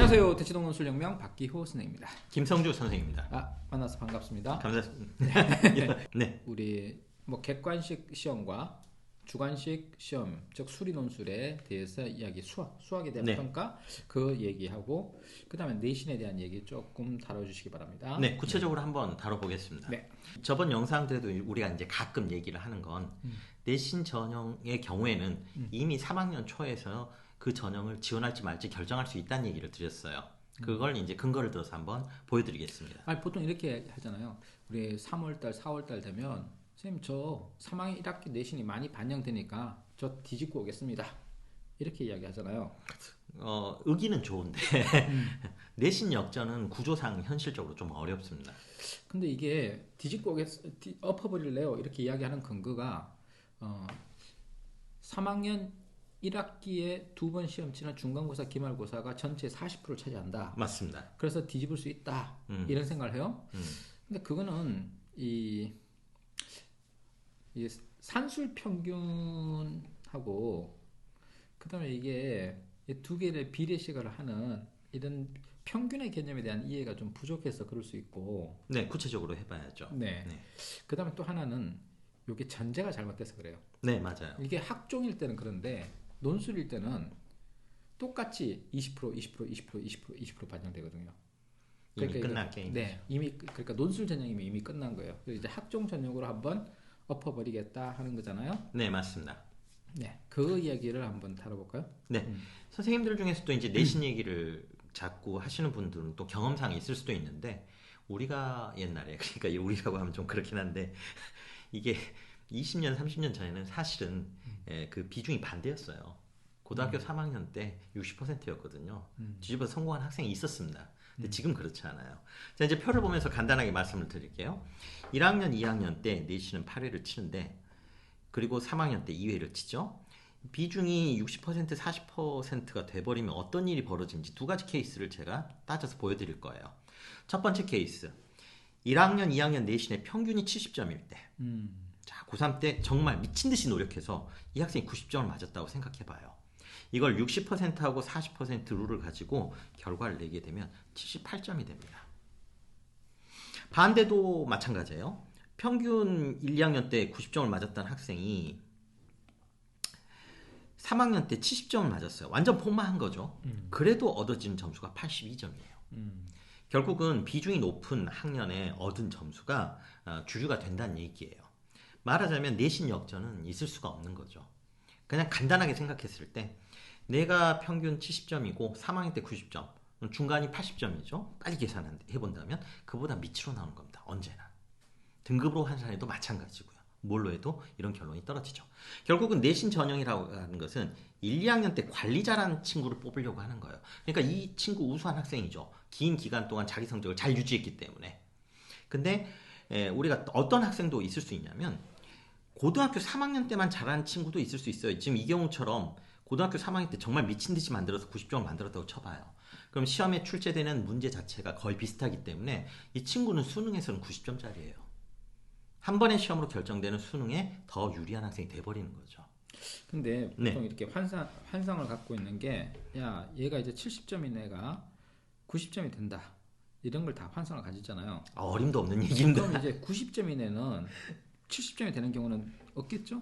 안녕하세요. 대치동 논술혁명 박기호 선생입니다. 김성주 선생입니다. 만나서 반갑습니다. 감사합니다. 네. 우리 객관식 시험과 주관식 시험, 즉 수리 논술에 대해서 이야기, 수학에 대한 평가 그 얘기하고 그다음에 내신에 대한 얘기 조금 다뤄주시기 바랍니다. 네, 구체적으로 한번 다뤄보겠습니다. 네. 저번 영상 때도 우리가 이제 가끔 얘기를 하는 건 내신 전형의 경우에는 이미 3학년 초에서 그 전형을 지원할지 말지 결정할 수 있다는 얘기를 드렸어요. 그걸 이제 근거를 들어서 한번 보여드리겠습니다. 보통 이렇게 하잖아요. 우리 3월달, 4월달 되면 선생님 저 3학년 1학기 내신이 많이 반영되니까 저 뒤집고 오겠습니다. 이렇게 이야기하잖아요. 의기는 좋은데 내신 역전은 구조상 현실적으로 좀 어렵습니다. 근데 이게 엎어버릴래요 이렇게 이야기하는 근거가 3학년 1학기에 2번 시험 치는 중간고사, 기말고사가 전체 40%를 차지한다. 맞습니다. 그래서 뒤집을 수 있다. 이런 생각을 해요. 근데 그거는 이 산술 평균하고 그다음에 이게 두 개를 비례식을 하는 이런 평균의 개념에 대한 이해가 좀 부족해서 그럴 수 있고. 네, 구체적으로 해봐야죠. 네. 그다음에 또 하나는 이게 전제가 잘못돼서 그래요. 네, 맞아요. 이게 학종일 때는 그런데 논술일 때는 똑같이 20% 반영되거든요. 이미 끝난 게임. 네, 그러니까 논술 전형이면 이미 끝난 거예요. 그래서 이제 학종 전형으로 한번 엎어버리겠다 하는 거잖아요. 네, 맞습니다. 네, 그 이야기를 한번 다뤄볼까요? 네, 선생님들 중에서도 이제 내신 얘기를 자꾸 하시는 분들은 또 경험상이 있을 수도 있는데 우리가 옛날에, 그러니까 우리라고 하면 좀 그렇긴 한데 이게 20년, 30년 전에는 사실은 그 비중이 반대였어요. 고등학교 3학년 때 60%였거든요. 뒤집어서 성공한 학생이 있었습니다. 근데 지금 그렇지 않아요. 자, 이제 표를 보면서 간단하게 말씀을 드릴게요. 1학년, 2학년 때 내신은 8회를 치는데 그리고 3학년 때 2회를 치죠. 비중이 60%, 40%가 돼버리면 어떤 일이 벌어지는지 두 가지 케이스를 제가 따져서 보여드릴 거예요. 첫 번째 케이스. 1학년, 2학년 내신의 평균이 70점일 때. 자, 고3 때 정말 미친 듯이 노력해서 이 학생이 90점을 맞았다고 생각해봐요. 이걸 60%하고 40% 룰을 가지고 결과를 내게 되면 78점이 됩니다. 반대도 마찬가지예요. 평균 1, 2학년 때 90점을 맞았던 학생이 3학년 때 70점을 맞았어요. 완전 폭망한 거죠. 그래도 얻어진 점수가 82점이에요. 결국은 비중이 높은 학년에 얻은 점수가 주류가 된다는 얘기예요. 말하자면 내신 역전은 있을 수가 없는 거죠. 그냥 간단하게 생각했을 때 내가 평균 70점이고 3학년 때 90점, 중간이 80점이죠. 빨리 계산해본다면 그보다 밑으로 나오는 겁니다. 언제나. 등급으로 환산해도 마찬가지고요. 뭘로 해도 이런 결론이 떨어지죠. 결국은 내신 전형이라고 하는 것은 1, 2학년 때 관리 잘하는 친구를 뽑으려고 하는 거예요. 그러니까 이 친구 우수한 학생이죠. 긴 기간 동안 자기 성적을 잘 유지했기 때문에. 근데 우리가 어떤 학생도 있을 수 있냐면 고등학교 3학년 때만 잘하는 친구도 있을 수 있어요. 지금 이 경우처럼 고등학교 3학년 때 정말 미친 듯이 만들어서 90점을 만들었다고 쳐봐요. 그럼 시험에 출제되는 문제 자체가 거의 비슷하기 때문에 이 친구는 수능에서는 90점짜리예요. 한 번의 시험으로 결정되는 수능에 더 유리한 학생이 돼버리는 거죠. 근데 보통 이렇게 환상을 갖고 있는 게 얘가 이제 70점인 애가 90점이 된다. 이런 걸 다 환상을 가지잖아요. 어림도 없는 얘기인데. 그럼 이제 90점인 애는 70점이 되는 경우는 없겠죠?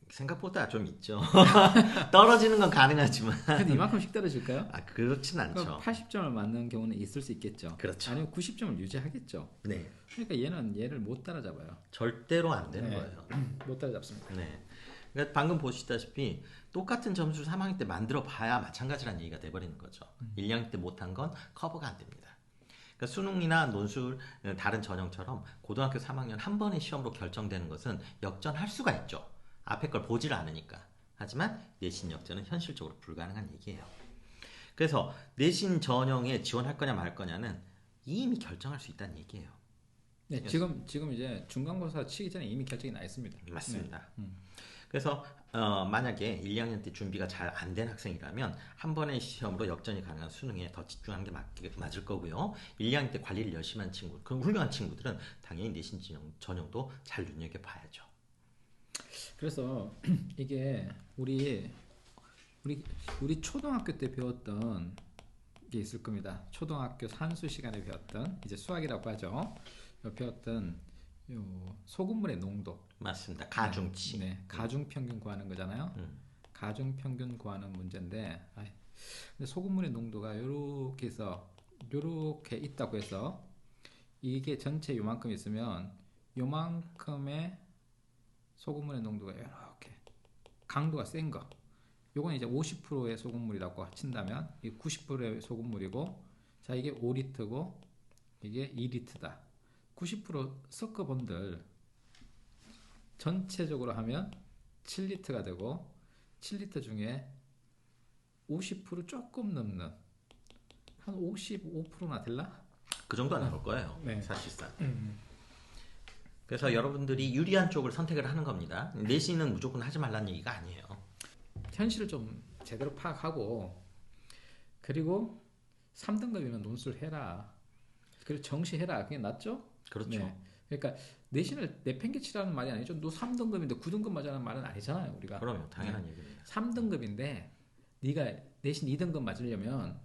생각보다 좀 있죠. 떨어지는 건 가능하지만. 근데 이만큼씩 떨어질까요? 그렇진 않죠. 80점을 맞는 경우는 있을 수 있겠죠. 그렇죠. 아니면 90점을 유지하겠죠. 네. 그러니까 얘를 못 따라잡아요. 절대로 안 되는 거예요. 못 따라잡습니다. 네. 그러니까 방금 보시다시피 똑같은 점수를 3학년 때 만들어 봐야 마찬가지라는 얘기가 돼버리는 거죠. 1, 2학년 때 못한 건 커버가 안 됩니다. 그러니까 수능이나 논술, 다른 전형처럼 고등학교 3학년 한 번의 시험으로 결정되는 것은 역전할 수가 있죠. 앞에 걸 보지를 않으니까. 하지만 내신 역전은 현실적으로 불가능한 얘기예요. 그래서 내신 전형에 지원할 거냐 말 거냐는 이미 결정할 수 있다는 얘기예요. 네, 지금 이제 중간고사 치기 전에 이미 결정이 나 있습니다. 맞습니다. 그래서 만약에 1, 2학년 때 준비가 잘 안 된 학생이라면 한 번의 시험으로 역전이 가능한 수능에 더 집중하는 게 맞을 거고요. 1, 2학년 때 관리를 열심히 한 친구, 그런 훌륭한 친구들은 당연히 내신 전형도 잘 눈여겨봐야죠. 그래서 이게 우리 초등학교 때 배웠던 게 있을 겁니다. 초등학교 산수 시간에 배웠던 이제 수학이라고 하죠. 배웠던 요 소금물의 농도. 맞습니다. 가중치. 네, 가중 평균 구하는 거잖아요. 가중 평균 구하는 문제인데, 근데 소금물의 농도가 요렇게 해서 요렇게 있다고 해서 이게 전체 요만큼 있으면 요만큼의 소금물의 농도가 이렇게 강도가 센 거. 요건 이제 50%의 소금물이라고 친다면 이 90%의 소금물이고, 자 이게 5리터고 이게 2리터다. 90% 섞어 본들 전체적으로 하면 7리터가 되고 7리터 중에 50% 조금 넘는 한 55%나 될라? 그 정도 안 나올 거예요. 네. 사실상. 그래서 여러분들이 유리한 쪽을 선택을 하는 겁니다. 내신은 무조건 하지 말라는 얘기가 아니에요. 현실을 좀 제대로 파악하고, 그리고 3등급이면 논술 해라. 그리고 정시해라. 그게 낫죠? 그렇죠. 네. 그러니까 내신을 내팽개치라는 말이 아니죠. 너 3등급인데 9등급 맞으라는 말은 아니잖아요, 우리가. 그럼요. 당연한 얘기입니다. 3등급인데 네가 내신 2등급 맞으려면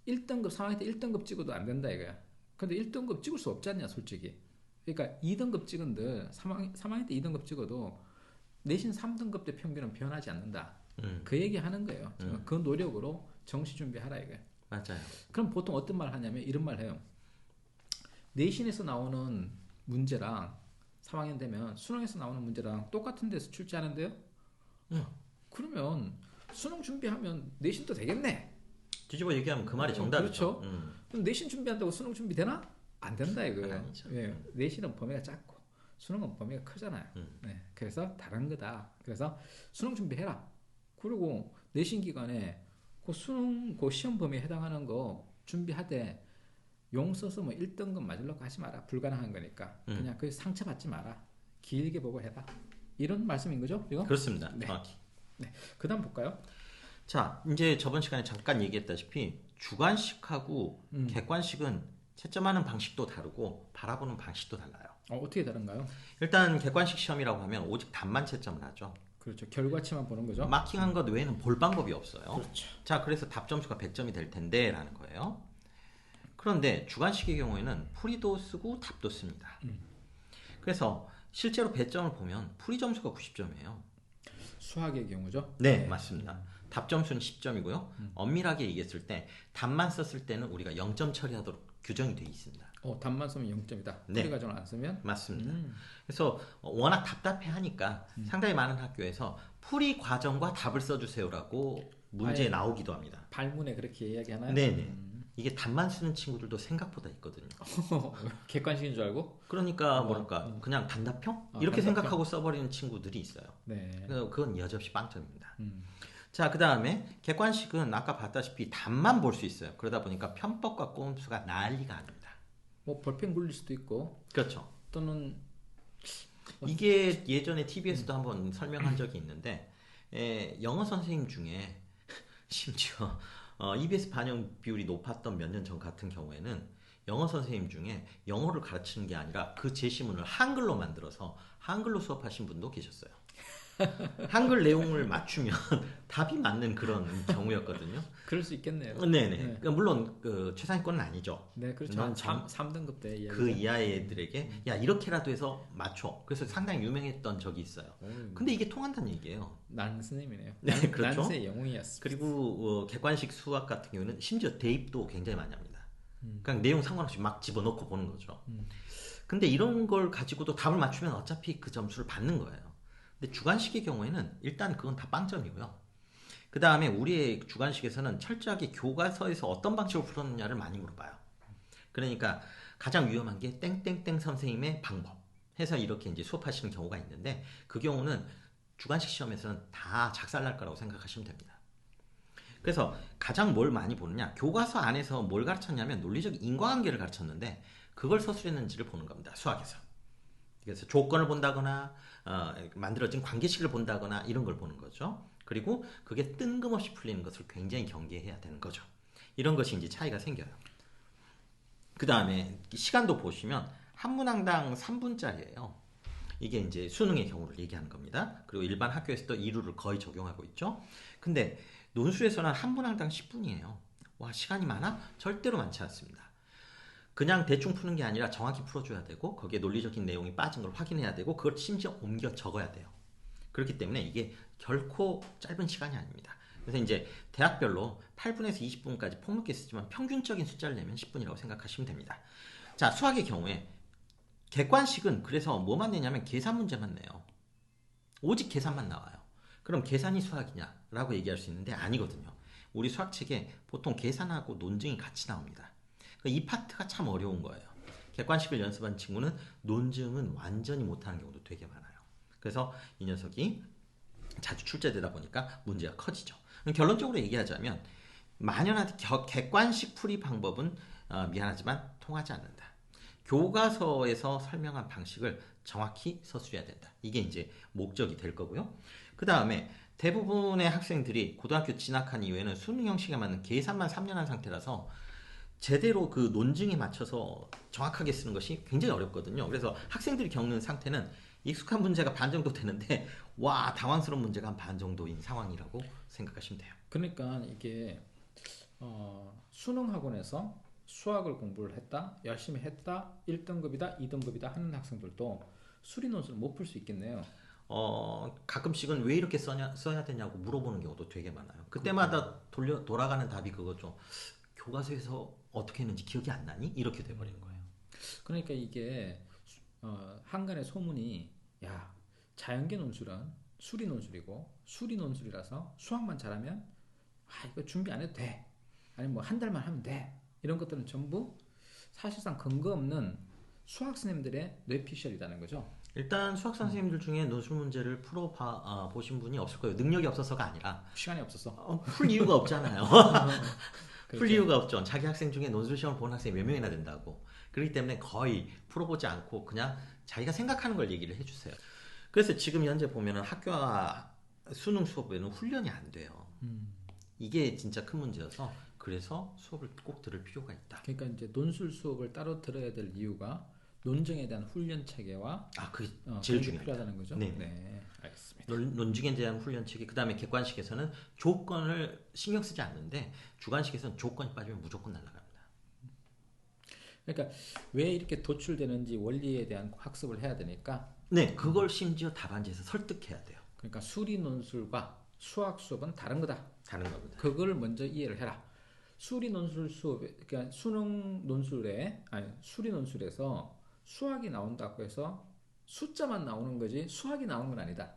1등급 3학년 때 1등급 찍어도 안 된다 이거야. 근데 1등급 찍을 수 없지 않냐, 솔직히. 그러니까 2등급 찍은들 3학년 때 2등급 찍어도 내신 3등급 때 평균은 변하지 않는다. 그 얘기 하는 거예요. 그 노력으로 정시 준비하라 이거야. 맞아요. 그럼 보통 어떤 말 하냐면 이런 말 해요. 내신에서 나오는 문제랑 3학년 되면 수능에서 나오는 문제랑 똑같은 데서 출제하는데요? 그러면 수능 준비하면 내신도 되겠네. 뒤집어 얘기하면 그 말이 정답이죠. 그렇죠. 그럼 내신 준비한다고 수능 준비 되나? 안 된다 이거예요. 아니죠. 예, 내신은 범위가 작고 수능은 범위가 크잖아요. 네, 그래서 다른 거다. 그래서 수능 준비해라. 그리고 내신 기간에 그 수능 그 시험 범위에 해당하는 거 준비하되 용 써서 뭐 1등급 맞으려고 하지 마라. 불가능한 거니까. 그냥 그 상처받지 마라. 길게 보고 해라. 이런 말씀인 거죠? 이거? 그렇습니다. 네. 정확히. 네. 그 다음 볼까요? 자, 이제 저번 시간에 잠깐 얘기했다시피 주관식하고 객관식은 채점하는 방식도 다르고 바라보는 방식도 달라요. 어떻게 다른가요? 일단 객관식 시험이라고 하면 오직 답만 채점을 하죠. 그렇죠. 결과치만 보는 거죠. 마킹한 것 외에는 볼 방법이 없어요. 그렇죠. 자, 그래서 답 점수가 100점이 될 텐데 라는 거예요. 그런데 주관식의 경우에는 풀이도 쓰고 답도 씁니다. 그래서 실제로 배점을 보면 풀이 점수가 90점이에요. 수학의 경우죠? 네, 맞습니다. 답 점수는 10점이고요. 엄밀하게 얘기했을 때 답만 썼을 때는 우리가 0점 처리하도록 규정이 되어 있습니다. 답만 쓰면 0점이다. 네. 풀이 과정을 안 쓰면? 맞습니다. 그래서 워낙 답답해 하니까 상당히 많은 학교에서 풀이 과정과 답을 써주세요라고 문제에 나오기도 합니다. 발문에 그렇게 이야기하나요? 네네. 이게 답만 쓰는 친구들도 생각보다 있거든요. 객관식인 줄 알고? 그러니까 뭐랄까 그냥 단답형? 이렇게 단답형? 생각하고 써버리는 친구들이 있어요. 네. 그건 여지없이 빵점입니다. 자, 그 다음에 객관식은 아까 봤다시피 답만 볼 수 있어요. 그러다 보니까 편법과 꼼수가 난리가 아닙니다. 뭐 볼펜 굴릴 수도 있고 그렇죠. 또는 이게 예전에 TV에서도 한번 설명한 적이 있는데 영어 선생님 중에 심지어 EBS 반영 비율이 높았던 몇 년 전 같은 경우에는 영어 선생님 중에 영어를 가르치는 게 아니라 그 제시문을 한글로 만들어서 한글로 수업하신 분도 계셨어요. 한글 내용을 맞추면 답이 맞는 그런 경우였거든요. 그럴 수 있겠네요. 네네. 네. 그러니까 물론 그 최상위권은 아니죠. 네, 그렇죠. 넌 3등급 때 이야기. 그 이하의 애들에게 야 이렇게라도 해서 맞춰. 그래서 상당히 유명했던 적이 있어요. 근데 이게 통한다는 얘기예요. 난 스님이네요. 네, 그렇죠. 난세 영웅이었습니다. 그리고 객관식 수학 같은 경우는 심지어 대입도 굉장히 많이 합니다. 그냥 내용 상관없이 막 집어넣고 보는 거죠. 근데 이런 걸 가지고도 답을 맞추면 어차피 그 점수를 받는 거예요. 근데 주관식의 경우에는 일단 그건 다 빵점이고요. 그 다음에 우리의 주관식에서는 철저하게 교과서에서 어떤 방식으로 풀었느냐를 많이 물어봐요. 그러니까 가장 위험한 게 땡땡땡 선생님의 방법 해서 이렇게 이제 수업하시는 경우가 있는데 그 경우는 주관식 시험에서는 다 작살날 거라고 생각하시면 됩니다. 그래서 가장 뭘 많이 보느냐, 교과서 안에서 뭘 가르쳤냐면 논리적 인과관계를 가르쳤는데 그걸 서술했는지를 보는 겁니다. 수학에서. 그래서 조건을 본다거나 만들어진 관계식을 본다거나 이런 걸 보는 거죠. 그리고 그게 뜬금없이 풀리는 것을 굉장히 경계해야 되는 거죠. 이런 것이 이제 차이가 생겨요. 그 다음에 시간도 보시면 한 문항당 3분짜리예요. 이게 이제 수능의 경우를 얘기하는 겁니다. 그리고 일반 학교에서도 이루를 거의 적용하고 있죠. 근데 논술에서는 한 문항당 10분이에요. 와, 시간이 많아? 절대로 많지 않습니다. 그냥 대충 푸는 게 아니라 정확히 풀어줘야 되고 거기에 논리적인 내용이 빠진 걸 확인해야 되고 그걸 심지어 옮겨 적어야 돼요. 그렇기 때문에 이게 결코 짧은 시간이 아닙니다. 그래서 이제 대학별로 8분에서 20분까지 폭넓게 쓰지만 평균적인 숫자를 내면 10분이라고 생각하시면 됩니다. 자, 수학의 경우에 객관식은 그래서 뭐만 내냐면 계산 문제만 내요. 오직 계산만 나와요. 그럼 계산이 수학이냐라고 얘기할 수 있는데 아니거든요. 우리 수학책에 보통 계산하고 논증이 같이 나옵니다. 이 파트가 참 어려운 거예요. 객관식을 연습한 친구는 논증은 완전히 못하는 경우도 되게 많아요. 그래서 이 녀석이 자주 출제되다 보니까 문제가 커지죠. 결론적으로 얘기하자면 만연한 객관식 풀이 방법은 미안하지만 통하지 않는다. 교과서에서 설명한 방식을 정확히 서술해야 된다. 이게 이제 목적이 될 거고요. 그 다음에 대부분의 학생들이 고등학교 진학한 이후에는 수능 형식에 맞는 계산만 3년 한 상태라서 제대로 그 논증에 맞춰서 정확하게 쓰는 것이 굉장히 어렵거든요. 그래서 학생들이 겪는 상태는 익숙한 문제가 반 정도 되는데 와, 당황스러운 문제가 한 반 정도인 상황이라고 생각하시면 돼요. 그러니까 이게 수능 학원에서 수학을 공부를 했다, 열심히 했다, 1등급이다, 2등급이다 하는 학생들도 수리 논술을 못 풀 수 있겠네요. 가끔씩은 왜 이렇게 써야 되냐고 물어보는 경우도 되게 많아요. 그때마다 돌아가는 답이 그거죠. 교과서에서 어떻게 했는지 기억이 안 나니? 이렇게 돼버리는 거예요. 그러니까 이게 한간의 소문이 야, 자연계 논술은 수리 논술이고 수리 논술이라서 수학만 잘하면 이거 준비 안 해도 돼. 아니면 뭐 한 달만 하면 돼. 이런 것들은 전부 사실상 근거 없는 수학 선생님들의 뇌피셜이라는 거죠. 일단 수학 선생님들 중에 논술 문제를 보신 분이 없을 거예요. 능력이 없어서가 아니라 시간이 없어서 풀 이유가 없잖아요. 풀 그렇죠. 이유가 없죠. 자기 학생 중에 논술 시험을 보는 학생이 몇 명이나 된다고. 그렇기 때문에 거의 풀어보지 않고 그냥 자기가 생각하는 걸 얘기를 해주세요. 그래서 지금 현재 보면은 학교와 수능 수업에는 훈련이 안 돼요. 이게 진짜 큰 문제여서 그래서 수업을 꼭 들을 필요가 있다. 그러니까 이제 논술 수업을 따로 들어야 될 이유가 논증에 대한 훈련 체계와 그게 제일 중요합니다. 필요하다는 거죠. 네, 알겠습니다. 논증에 대한 훈련 체계, 그 다음에 객관식에서는 조건을 신경 쓰지 않는데 주관식에서는 조건이 빠지면 무조건 날아갑니다. 그러니까 왜 이렇게 도출되는지 원리에 대한 학습을 해야 되니까. 네, 그걸 심지어 답안지에서 설득해야 돼요. 그러니까 수리 논술과 수학 수업은 다른 거다. 다른 겁니다. 그걸 먼저 이해를 해라. 수리 논술 수업에, 그러니까 수능 논술에 수리 논술에서 수학이 나온다고 해서 숫자만 나오는 거지 수학이 나오는 건 아니다.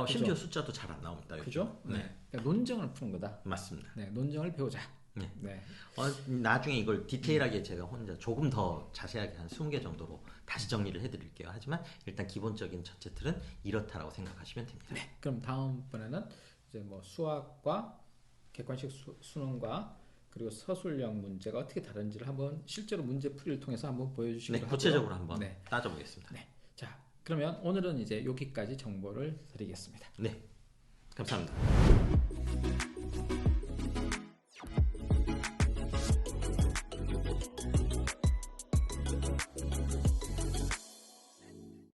심지어 숫자도 잘 안 나옵니다. 그죠? 네. 그러니까 논증을 푸는 거다. 맞습니다. 네, 논증을 배우자. 네. 네. 나중에 이걸 디테일하게 제가 혼자 조금 더 자세하게 한 20개 정도로 다시 정리를 해드릴게요. 하지만 일단 기본적인 전체 틀은 이렇다라고 생각하시면 됩니다. 네. 그럼 다음번에는 이제 뭐 수학과 객관식 수능과 그리고 서술형 문제가 어떻게 다른지를 한번 실제로 문제 풀이를 통해서 한번 보여주시기로 하고요. 구체적으로 한번 따져보겠습니다. 네. 자, 그러면 오늘은 이제 여기까지 정보를 드리겠습니다. 네. 감사합니다.